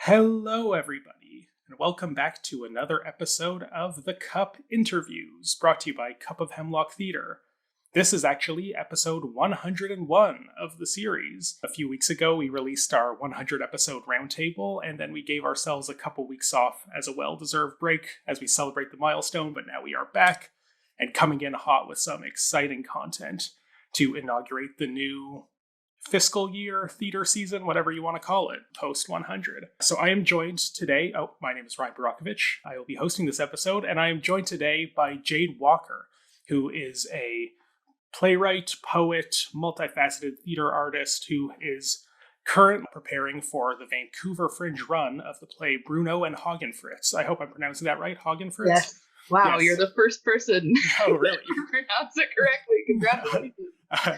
Hello, everybody, and welcome back to another episode of the Cup Interviews, brought to you by Cup of Hemlock Theatre. This is actually episode 101 of the series. A few weeks ago, we released our 100 episode roundtable, and then we gave ourselves a couple weeks off as a well-deserved break as we celebrate the milestone, but now we are back and coming in hot with some exciting content to inaugurate the new fiscal year, theater season, whatever you want to call it, post 100. So I am joined today, my name is Ryan Borochovitz. I will be hosting this episode, and I am joined today by Jade Walker, who is a playwright, poet, multifaceted theater artist who is currently preparing for the Vancouver Fringe run of the play Bruno and Hogginfritz. I hope I'm pronouncing that right, Hogginfritz? Yes. Wow, Yes. You're the first person Oh, really? to pronounce it correctly. Congratulations.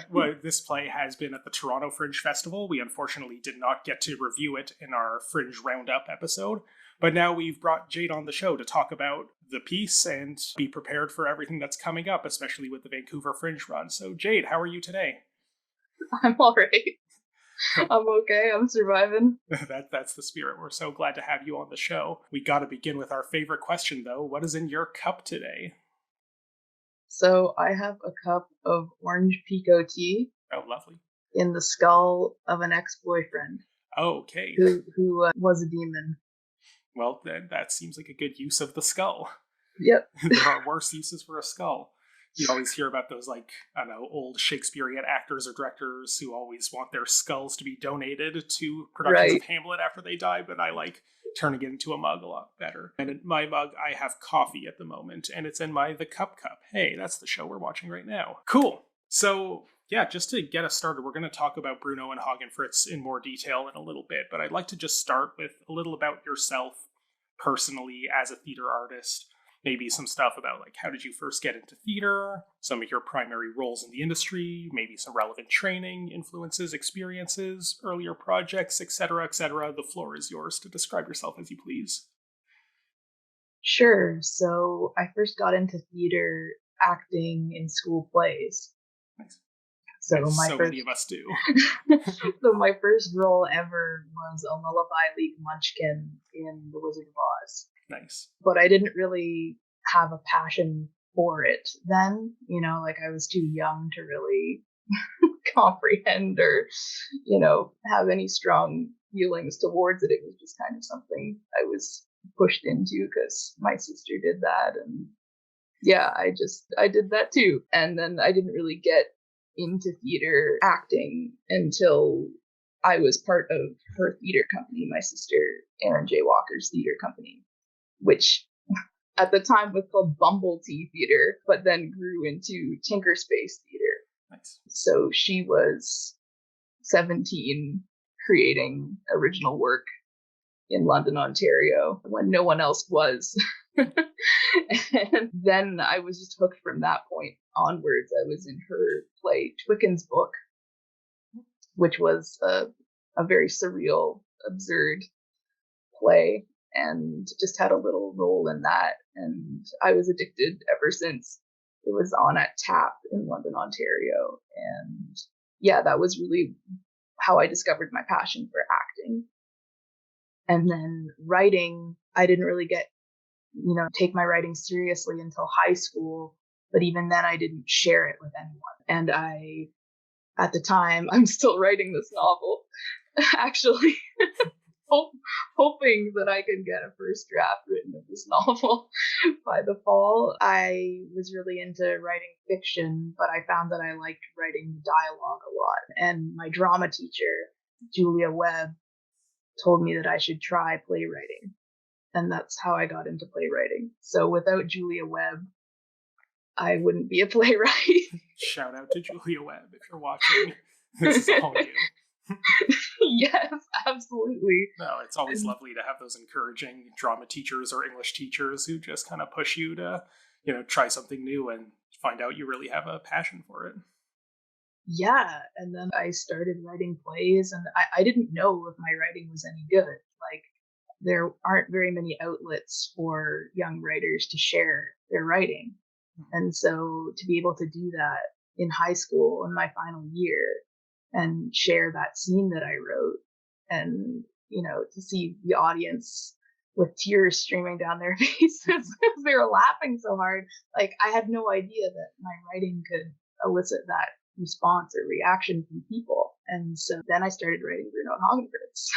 Well, this play has been at the Toronto Fringe Festival. We unfortunately did not get to review it in our Fringe Roundup episode, but now we've brought Jade on the show to talk about the piece and be prepared for everything that's coming up, especially with the Vancouver Fringe run. So, Jade, how are you today? I'm all right. I'm okay. I'm surviving. That's the spirit. We're so glad to have you on the show. We got to begin with our favorite question, though. What is in your cup today? So I have a cup of orange pico tea Oh, lovely. in the skull of an ex-boyfriend Okay. who was a demon. Well, then that seems like a good use of the skull. Yep. There are worse uses for a skull. You always hear about those, old Shakespearean actors or directors who always want their skulls to be donated to productions of Hamlet after they die, but I like turning it into a mug a lot better. And in my mug, I have coffee at the moment, and it's in my The Cup. Hey, that's the show we're watching right now. Cool. So, yeah, just to get us started, we're going to talk about Bruno and Hogginfritz in more detail in a little bit, but I'd like to just start with a little about yourself personally as a theater artist. Maybe some stuff about how did you first get into theater, some of your primary roles in the industry, maybe some relevant training, influences, experiences, earlier projects, etc., etc. The floor is yours to describe yourself as you please. Sure. So I first got into theater acting in school plays. Nice. So many of us do. So my first role ever was a Lullaby League Munchkin in The Wizard of Oz. Nice. But I didn't really have a passion for it then. I was too young to really comprehend or, have any strong feelings towards it. It was just kind of something I was pushed into because my sister did that. And yeah, I did that too. And then I didn't really get into theater acting until I was part of her theater company, my sister Erin J. Walker's theater company, which at the time was called Bumble Tea Theater, but then grew into Tinker Space Theater. Nice. So she was 17 creating original work in London, Ontario, when no one else was. And then I was just hooked from that point onwards. I was in her play Twicken's Book, which was a very surreal, absurd play, and just had a little role in that. And I was addicted ever since. It was on at TAP in London, Ontario. And yeah, that was really how I discovered my passion for acting. And then writing, I didn't really take my writing seriously until high school. But even then, I didn't share it with anyone. And at the time, I'm still writing this novel, actually. Hoping that I could get a first draft written of this novel by the fall. I was really into writing fiction, but I found that I liked writing dialogue a lot. And my drama teacher, Julia Webb, told me that I should try playwriting. And that's how I got into playwriting. So without Julia Webb, I wouldn't be a playwright. Shout out to Julia Webb if you're watching. This is all you. Yes, absolutely. No, it's always lovely to have those encouraging drama teachers or English teachers who just kind of push you to, try something new and find out you really have a passion for it. Yeah, and then I started writing plays, and I didn't know if my writing was any good. There aren't very many outlets for young writers to share their writing. And so to be able to do that in high school in my final year and share that scene that I wrote and to see the audience with tears streaming down their faces because they were laughing so hard. Like, I had no idea that my writing could elicit that response or reaction from people. And so then I started writing Bruno Hogginfritz.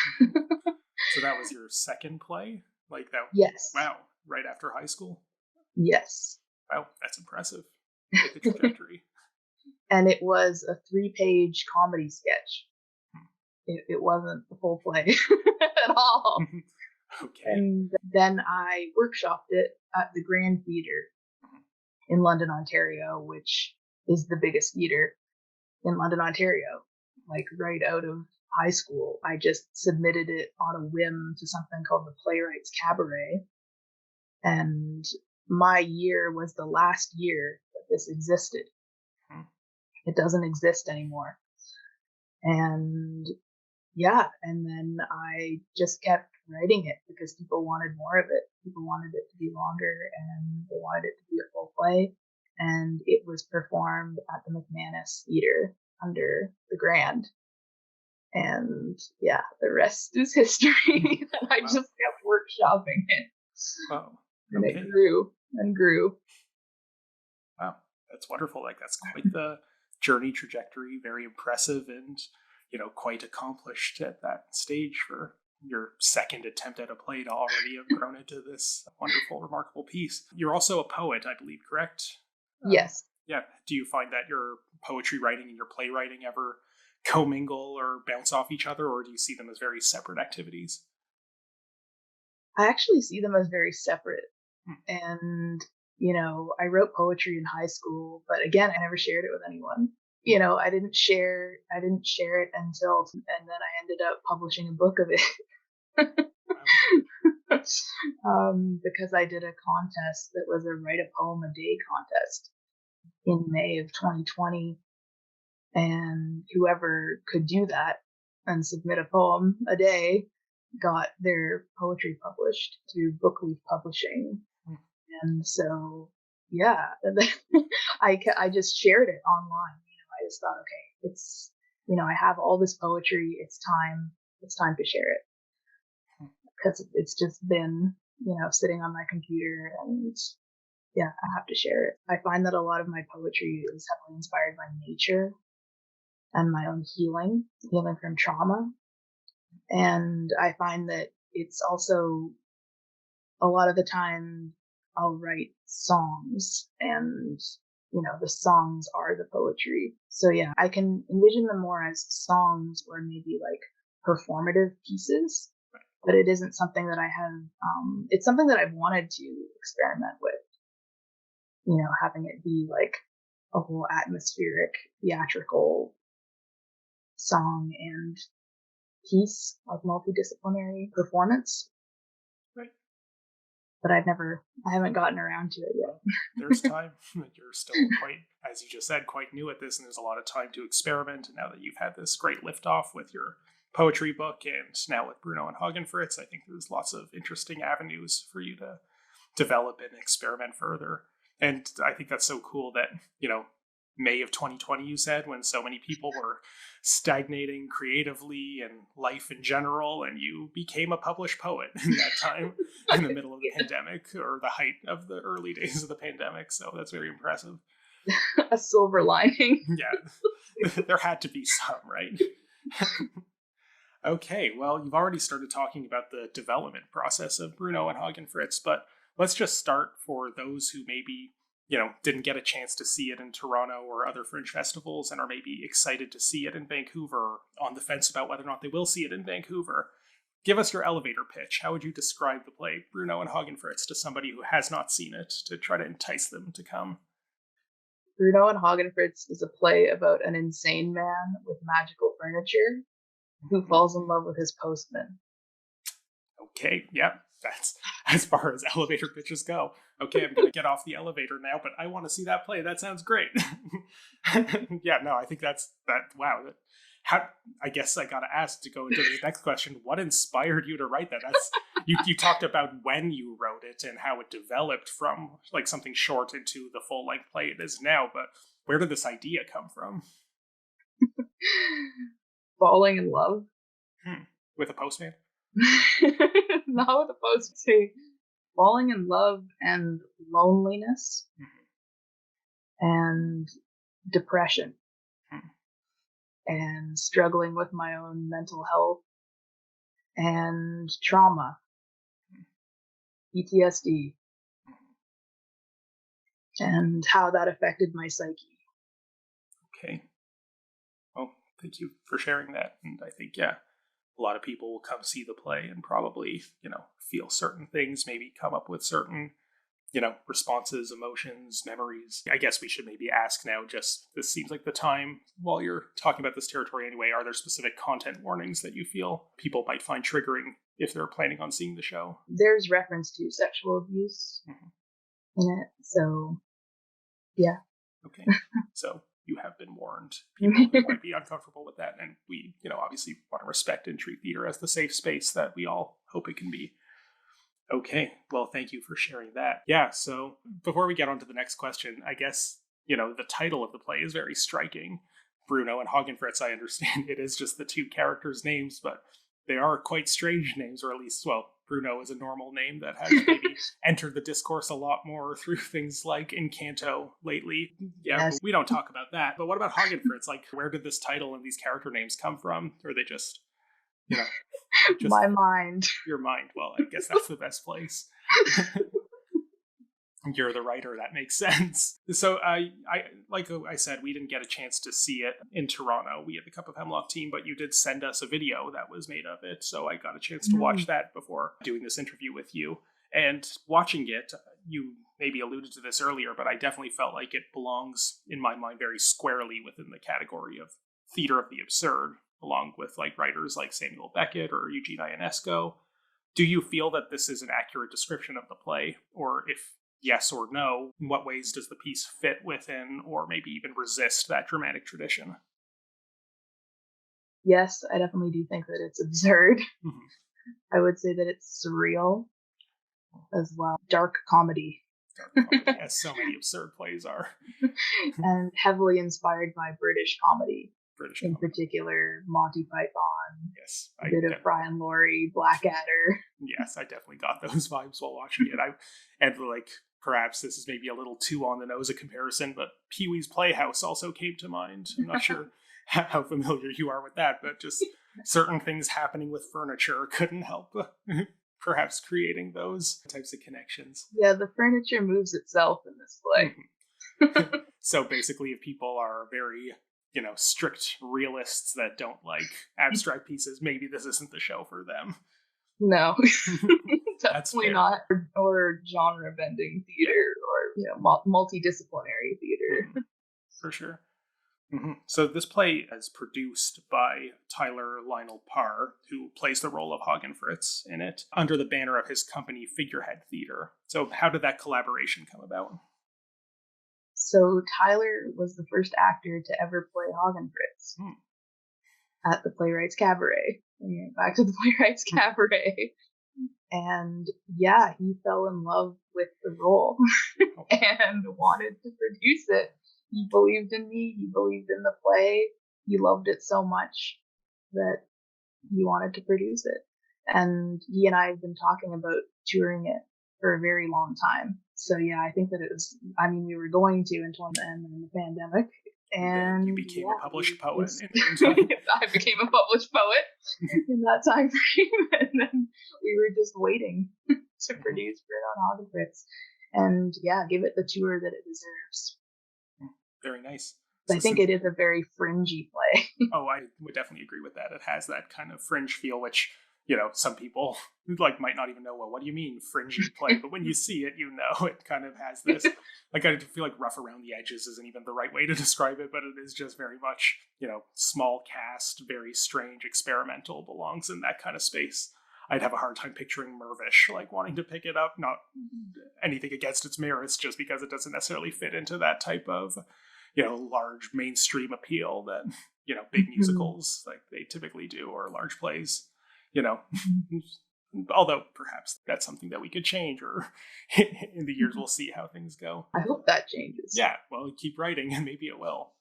So that was your second play? Like that? Yes. Wow. Right after high school? Yes. Wow, that's impressive. Like the trajectory. And it was a 3-page comedy sketch. It wasn't the full play at all. Okay. And then I workshopped it at the Grand Theatre in London, Ontario, which is the biggest theatre in London, Ontario. Like, right out of high school, I just submitted it on a whim to something called the Playwrights Cabaret. And my year was the last year that this existed. It doesn't exist anymore. And yeah, and then I just kept writing it because people wanted more of it. People wanted it to be longer, and they wanted it to be a full play. And it was performed at the McManus Theatre under the Grand. And yeah, the rest is history. I just kept workshopping it. Wow. And it grew and grew. Wow, that's wonderful. Like, that's quite the journey trajectory. Very impressive, and quite accomplished at that stage for your second attempt at a play to already have grown into this wonderful, remarkable piece. You're also a poet, I believe, correct? Yes. Yeah. Do you find that your poetry writing and your playwriting ever commingle or bounce off each other, or do you see them as very separate activities? I actually see them as very separate. And, I wrote poetry in high school, but again, I never shared it with anyone. I didn't share it until, and then I ended up publishing a book of it. Because I did a contest that was a write a poem a day contest in May of 2020. And whoever could do that and submit a poem a day got their poetry published through Bookleaf Publishing. And so, yeah, I just shared it online. I just thought, okay, it's, I have all this poetry. It's time to share it, because it's just been, sitting on my computer, and yeah, I have to share it. I find that a lot of my poetry is heavily inspired by nature and my own healing from trauma. And I find that it's also, a lot of the time, I'll write songs, and the songs are the poetry. So yeah, I can envision them more as songs, or maybe like performative pieces, but it isn't something that I have, it's something that I've wanted to experiment with, having it be like a whole atmospheric, theatrical song and piece, like multidisciplinary performance. Right. But I haven't gotten around to it yet. There's time. You're still quite, as you just said, quite new at this, and there's a lot of time to experiment. And now that you've had this great liftoff with your poetry book, and now with Bruno and Hogginfritz, I think there's lots of interesting avenues for you to develop and experiment further. And I think that's so cool that, May of 2020, you said, when so many people were stagnating creatively and life in general, and you became a published poet in that time, in the middle of the pandemic, or the height of the early days of the pandemic. So that's very impressive. A silver lining. Yeah, there had to be some, right? Okay, well, you've already started talking about the development process of Bruno and Hogginfritz, but let's just start for those who maybe didn't get a chance to see it in Toronto or other Fringe festivals, and are maybe excited to see it in Vancouver, or on the fence about whether or not they will see it in Vancouver. Give us your elevator pitch. How would you describe the play Bruno and Hogginfritz to somebody who has not seen it, to try to entice them to come? Bruno and Hogginfritz is a play about an insane man with magical furniture who falls in love with his postman. Okay, yeah. That's as far as elevator pitches go. Okay, I'm going to get off the elevator now, but I want to see that play. That sounds great. Yeah, no, I think that. Wow. I guess I got to ask, to go into the next question, what inspired you to write that? That's you talked about when you wrote it and how it developed from like something short into the full length play it is now, but where did this idea come from? Falling in love. With a postman? Not with opposed to falling in love and loneliness and depression and struggling with my own mental health and trauma, PTSD, and how that affected my psyche. Okay. Well, thank you for sharing that. And I think, yeah, a lot of people will come see the play and probably, feel certain things, maybe come up with certain, responses, emotions, memories. I guess we should maybe ask now, just this seems like the time while you're talking about this territory anyway, are there specific content warnings that you feel people might find triggering if they're planning on seeing the show? There's reference to sexual abuse in it, so yeah. Okay, so you have been warned. People who might be uncomfortable with that, and we, obviously want to respect and treat theater as the safe space that we all hope it can be. Okay, well, thank you for sharing that. Yeah, so before we get on to the next question, I guess, the title of the play is very striking. Bruno and Hogginfritz, I understand it is just the two characters' names, but they are quite strange names, or at least, well, Bruno is a normal name that has maybe entered the discourse a lot more through things like Encanto lately. Yeah, yes. We don't talk about that. But what about Hogginfritz? Like, where did this title and these character names come from? Or are they just, just my mind? Your mind. Well, I guess that's the best place. You're the writer, that makes sense. So I like I said, we didn't get a chance to see it in Toronto. We had the Cup of Hemlock team, but you did send us a video that was made of it. So I got a chance to watch that before doing this interview with you. And watching it, you maybe alluded to this earlier, but I definitely felt like it belongs, in my mind, very squarely within the category of theater of the absurd, along with like writers like Samuel Beckett or Eugene Ionesco. Do you feel that this is an accurate description of the play? Or if yes or no, in what ways does the piece fit within or maybe even resist that dramatic tradition? Yes, I definitely do think that it's absurd. I would say that it's surreal as well. Dark comedy. As so many absurd plays are. And heavily inspired by British comedy. In particular, Monty Python. Yes. A bit of Brian Laurie, Blackadder. Yes, I definitely got those vibes while watching it. And perhaps this is maybe a little too on the nose a comparison, but Pee-wee's Playhouse also came to mind. I'm not sure how familiar you are with that, but just certain things happening with furniture couldn't help perhaps creating those types of connections. Yeah, the furniture moves itself in this play. So basically, if people are very, strict realists that don't like abstract pieces, maybe this isn't the show for them. No, definitely not. Or genre-bending theater, or multidisciplinary theater. For sure. So this play is produced by Tyler Lionel Parr, who plays the role of Hogginfritz in it, under the banner of his company Figurehead Theatre. So how did that collaboration come about? So Tyler was the first actor to ever play Hogginfritz at the Playwrights Cabaret. Back to the Playwrights Cabaret. And yeah, he fell in love with the role and wanted to produce it. He believed in me. He believed in the play. He loved it so much that he wanted to produce it. And he and I have been talking about touring it for a very long time. So yeah, I think that it was, we were going to in the pandemic. And you became a published poet. I became a published poet in that time frame. And then we were just waiting to produce Bruno Hogginfritz. And yeah, give it the tour that it deserves. Very nice. I think it is a very fringy play. Oh, I would definitely agree with that. It has that kind of fringe feel, which, some people might not even know, well, what do you mean fringy play? But when you see it, it kind of has this, I feel like rough around the edges isn't even the right way to describe it, but it is just very much, small cast, very strange, experimental, belongs in that kind of space. I'd have a hard time picturing Mirvish, wanting to pick it up, not anything against its merits, just because it doesn't necessarily fit into that type of, large mainstream appeal that, big musicals like they typically do, or large plays, although perhaps that's something that we could change, or in the years we'll see how things go. I hope that changes. Yeah, well, keep writing and maybe it will.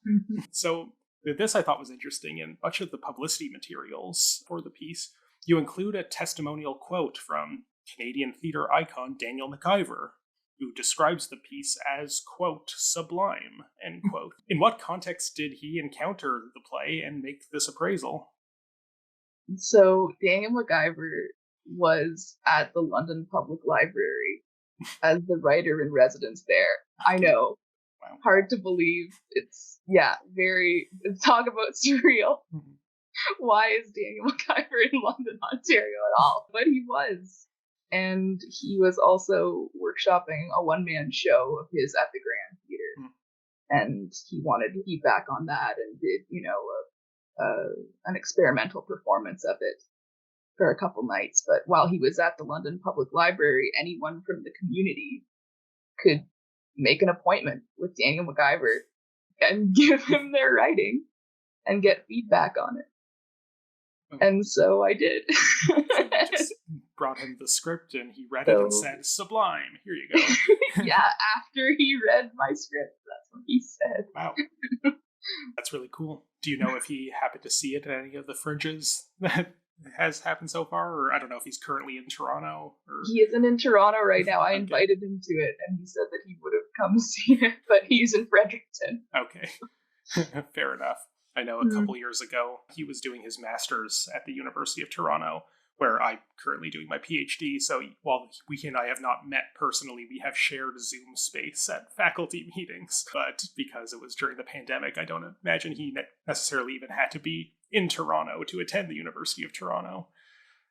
So this I thought was interesting, and much of the publicity materials for the piece You include a testimonial quote from Canadian theatre icon Daniel McIver, who describes the piece as, quote, sublime, end quote. In what context did he encounter the play and make this appraisal? So Daniel McIver was at the London Public Library as the writer in residence there. I know. Wow. Hard to believe. It's, talk about surreal. Mm-hmm. Why is Daniel McIver in London, Ontario at all? But he was. And he was also workshopping a one-man show of his at the Grand Theatre. Mm. And he wanted feedback on that and did, an experimental performance of it for a couple nights. But while he was at the London Public Library, anyone from the community could make an appointment with Daniel McIver and give him their writing and get feedback on it. Okay. And so I did. Just brought him the script and he read it and said, sublime, here you go. Yeah, after he read my script, that's what he said. Wow. That's really cool. Do you know if he happened to see it at any of the fringes that has happened so far? Or I don't know if he's currently in Toronto. Or... He isn't in Toronto right now. I invited him to it and he said that he would have come see it, but he's in Fredericton. Okay. Fair enough. I know a couple years ago, he was doing his master's at the University of Toronto, where I'm currently doing my PhD. So while he and I have not met personally, we have shared Zoom space at faculty meetings. But because it was during the pandemic, I don't imagine he necessarily even had to be in Toronto to attend the University of Toronto,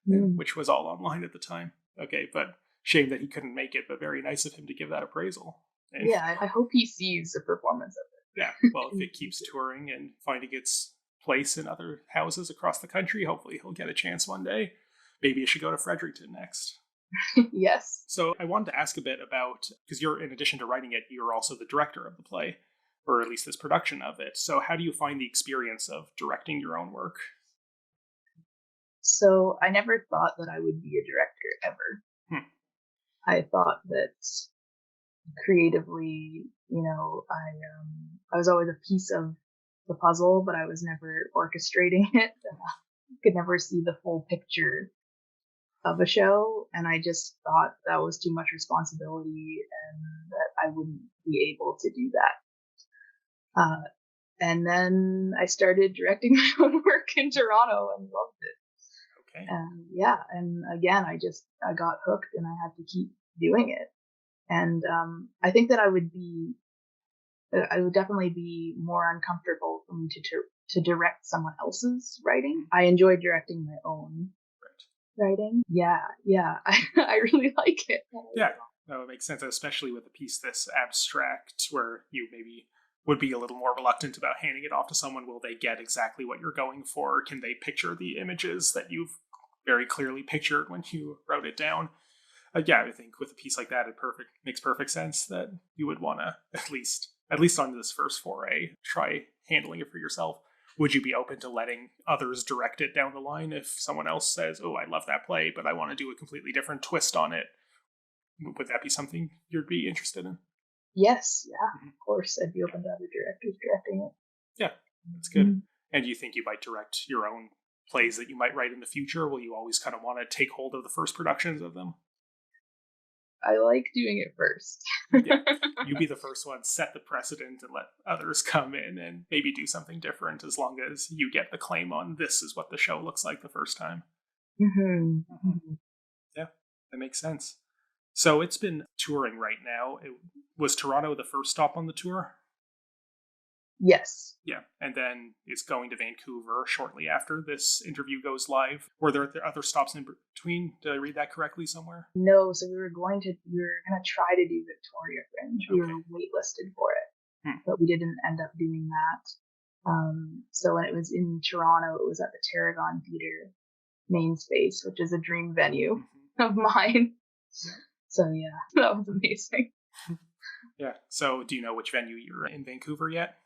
which was all online at the time. Okay, but shame that he couldn't make it, but very nice of him to give that appraisal. And yeah, I hope he sees the performance of it. Yeah, well, if it keeps touring and finding its place in other houses across the country, hopefully he'll get a chance one day. Maybe you should go to Fredericton next. Yes. So I wanted to ask a bit about, because you're, in addition to writing it, you're also the director of the play, or at least this production of it. So how do you find the experience of directing your own work? So I never thought that I would be a director ever. I thought that creatively, I was always a piece of the puzzle, but I was never orchestrating it. Could never see the full picture of a show, and I just thought that was too much responsibility and that I wouldn't be able to do that. And then I started directing my own work in Toronto and loved it. Okay. And again, I got hooked and I had to keep doing it. And I think that I would definitely be more uncomfortable for me to direct someone else's writing. I enjoy directing my own writing. Yeah. I really like it. Yeah, no, it makes sense, especially with a piece this abstract where you maybe would be a little more reluctant about handing it off to someone. Will they get exactly what you're going for? Can they picture the images that you've very clearly pictured when you wrote it down? Yeah, I think with a piece like that, it makes perfect sense that you would want to at least on this first foray, try handling it for yourself. Would you be open to letting others direct it down the line if someone else says, oh, I love that play, but I want to do a completely different twist on it? Would that be something you'd be interested in? Yes, yeah, of course. I'd be open to other directors directing it. Yeah, that's good. Mm-hmm. And do you think you might direct your own plays that you might write in the future? Or will you always kind of want to take hold of the first productions of them? I like doing it first. Yeah, you be the first one, set the precedent and let others come in and maybe do something different as long as you get the claim on this is what the show looks like the first time. Mm-hmm. Mm-hmm. Yeah, that makes sense. So it's been touring right now. Was Toronto the first stop on the tour? Yes. Yeah, and then it's going to Vancouver shortly after this interview goes live. Were there other stops in between? Did I read that correctly somewhere? No, so we were gonna try to do Victoria Fringe. We were waitlisted for it, but we didn't end up doing that. So when it was in Toronto, it was at the Tarragon Theatre main space, which is a dream venue of mine. Yeah. So yeah, that was amazing. Yeah. So do you know which venue you're in Vancouver yet?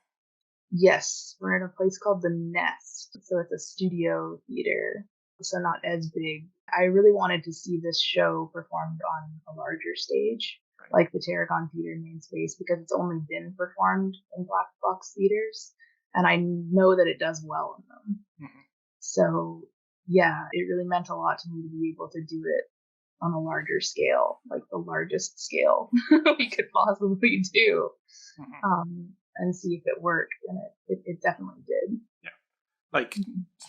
Yes, we're in a place called The Nest. So it's a studio theater, so not as big. I really wanted to see this show performed on a larger stage, like the Tarragon Theatre main space, because it's only been performed in black box theaters, and I know that it does well in them. Mm-hmm. So yeah, it really meant a lot to me to be able to do it on a larger scale, like the largest scale we could possibly do, and see if it worked. And it definitely did. Yeah. Like,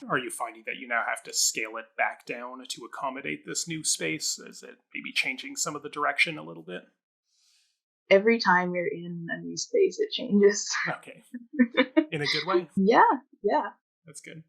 are you finding that you now have to scale it back down to accommodate this new space? Is it maybe changing some of the direction a little bit? Every time you're in a new space, it changes. Okay. In a good way? Yeah. That's good.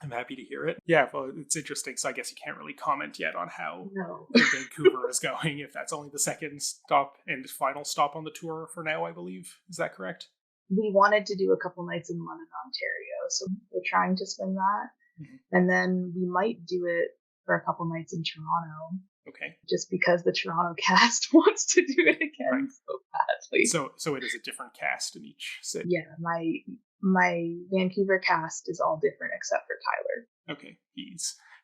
I'm happy to hear it. Yeah, well, it's interesting. So I guess you can't really comment yet on how Vancouver is going, if that's only the second stop and final stop on the tour for now, I believe. Is that correct? We wanted to do a couple nights in London, Ontario, so we're trying to swing that. And then we might do it for a couple nights in Toronto. Okay. Just because the Toronto cast wants to do it again so badly. So it is a different cast in each city. Yeah, my Vancouver cast is all different except for Tyler. Okay.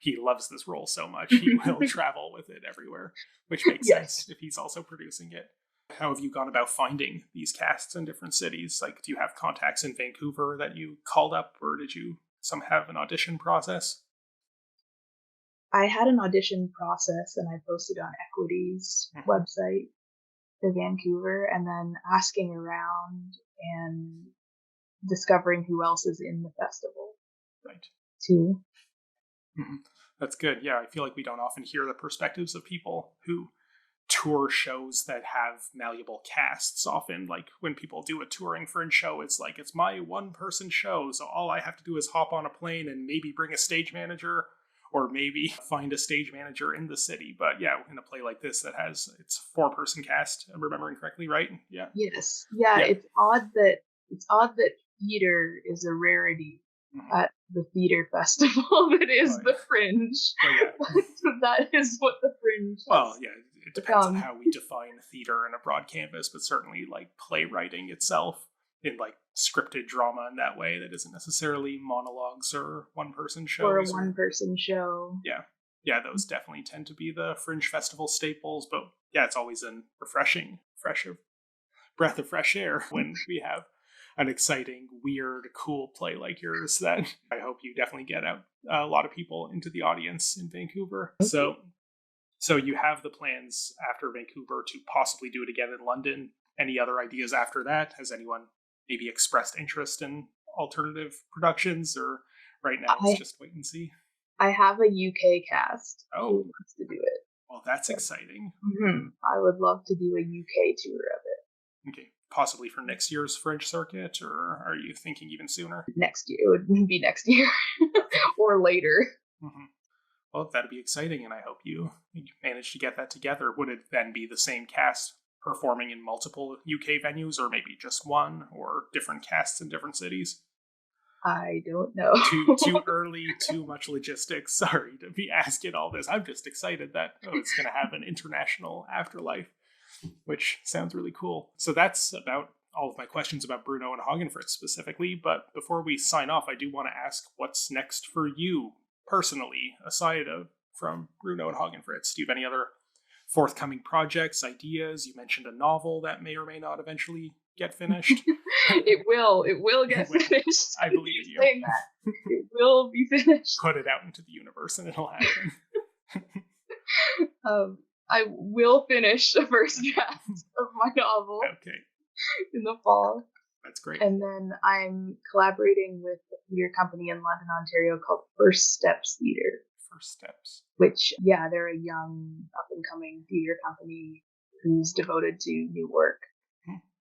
He loves this role so much he will travel with it everywhere, which makes sense if he's also producing it. How have you gone about finding these casts in different cities? Like, do you have contacts in Vancouver that you called up, or did you have an audition process? I had an audition process, and I posted on Equity's website for Vancouver, and then asking around and discovering who else is in the festival. Right. Too. That's good. Yeah, I feel like we don't often hear the perspectives of people who tour shows that have malleable casts. Often, like, when people do a touring Fringe show, it's like, it's my one-person show, so all I have to do is hop on a plane and maybe bring a stage manager, or maybe find a stage manager in the city. But yeah, in a play like this that has its 4-person cast, I'm remembering correctly, right? Yeah. Yes. Yeah. It's odd that theater is a rarity at the theater festival that is the Fringe. That is what the Fringe is. Well, yeah, it depends on how we define theater in a broad canvas, but certainly like playwriting itself in like scripted drama in that way that isn't necessarily monologues or one-person shows. Or a one-person show. Yeah, those definitely tend to be the Fringe Festival staples, but yeah, it's always a refreshing, breath of fresh air when we have an exciting, weird, cool play like yours that I hope you definitely get out a lot of people into the audience in Vancouver. So you have the plans after Vancouver to possibly do it again in London. Any other ideas after that? Has anyone maybe expressed interest in alternative productions, or right now it's just wait and see? I have a UK cast who wants to do it. Well, that's exciting. I would love to do a UK tour of it. Okay. Possibly for next year's Fringe circuit, or are you thinking even sooner? Next year. It would be next year or later. Well, that'd be exciting, and I hope you manage to get that together. Would it then be the same cast performing in multiple UK venues, or maybe just one, or different casts in different cities? I don't know. Too early, too much logistics. Sorry to be asking all this. I'm just excited that it's going to have an international afterlife, which sounds really cool. So that's about all of my questions about Bruno and Hogginfritz specifically. But before we sign off, I do want to ask what's next for you personally, aside from Bruno and Hogginfritz. Do you have any other forthcoming projects, ideas? You mentioned a novel that may or may not eventually get finished. It will get finished. I believe in you. Saying that. It will be finished. Put it out into the universe and it'll happen. I will finish the first draft of my novel in the fall. That's great. And then I'm collaborating with a theater company in London, Ontario called First Steps Theatre. First Steps. Which, they're a young, up-and-coming theater company who's devoted to new work.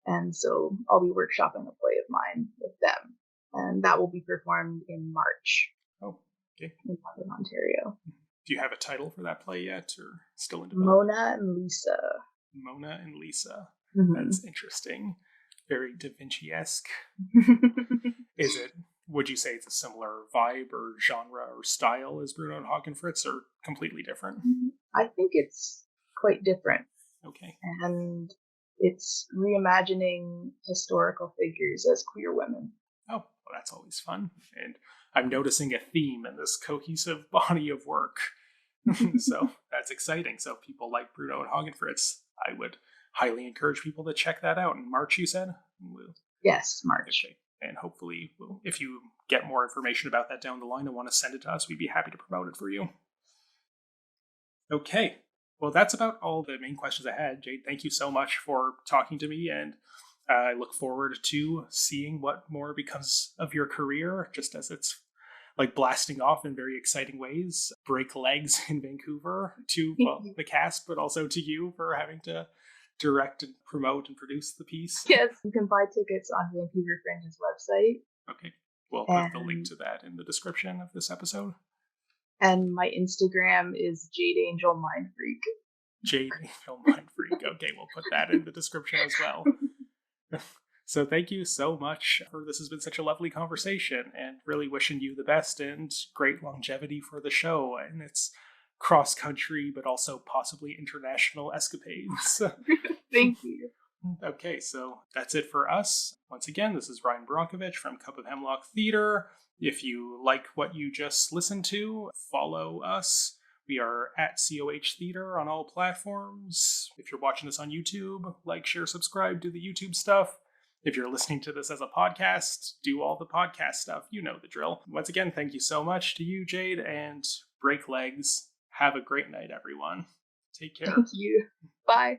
And so I'll be workshopping a play of mine with them. And that will be performed in March. Oh, okay. In London, Ontario. Do you have a title for that play yet, or still in development? Mona and Lisa. Mona and Lisa. That's interesting. Very Da Vinci-esque. Would you say it's a similar vibe or genre or style as Bruno and Hogginfritz, or completely different? I think it's quite different. Okay. And it's reimagining historical figures as queer women. Oh, well, that's always fun. And I'm noticing a theme in this cohesive body of work. So that's exciting. So people like Bruno and Hogginfritz, I would highly encourage people to check that out. In March, you said? Yes, March. Okay. And hopefully, if you get more information about that down the line and want to send it to us, we'd be happy to promote it for you. Okay. Well, that's about all the main questions I had. Jade, thank you so much for talking to me, and I look forward to seeing what more becomes of your career, just as it's like blasting off in very exciting ways. Break legs in Vancouver to the cast, but also to you for having to direct and promote and produce the piece. Yes, you can buy tickets on Vancouver Fringe's website. Okay, we'll put the link to that in the description of this episode. And my Instagram is Jade Angel Mind Freak. Jade Angel Mind Freak. Okay, we'll put that in the description as well. So thank you so much. This has been such a lovely conversation, and really wishing you the best and great longevity for the show and its cross-country but also possibly international escapades. Thank you. Okay, so that's it for us. Once again, this is Ryan Borochovitz from Cup of Hemlock Theatre. If you like what you just listened to, follow us. We are at COH Theatre on all platforms. If you're watching this on YouTube, like, share, subscribe, do the YouTube stuff. If you're listening to this as a podcast, do all the podcast stuff. You know the drill. Once again, thank you so much to you, Jade, and break legs. Have a great night, everyone. Take care. Thank you. Bye.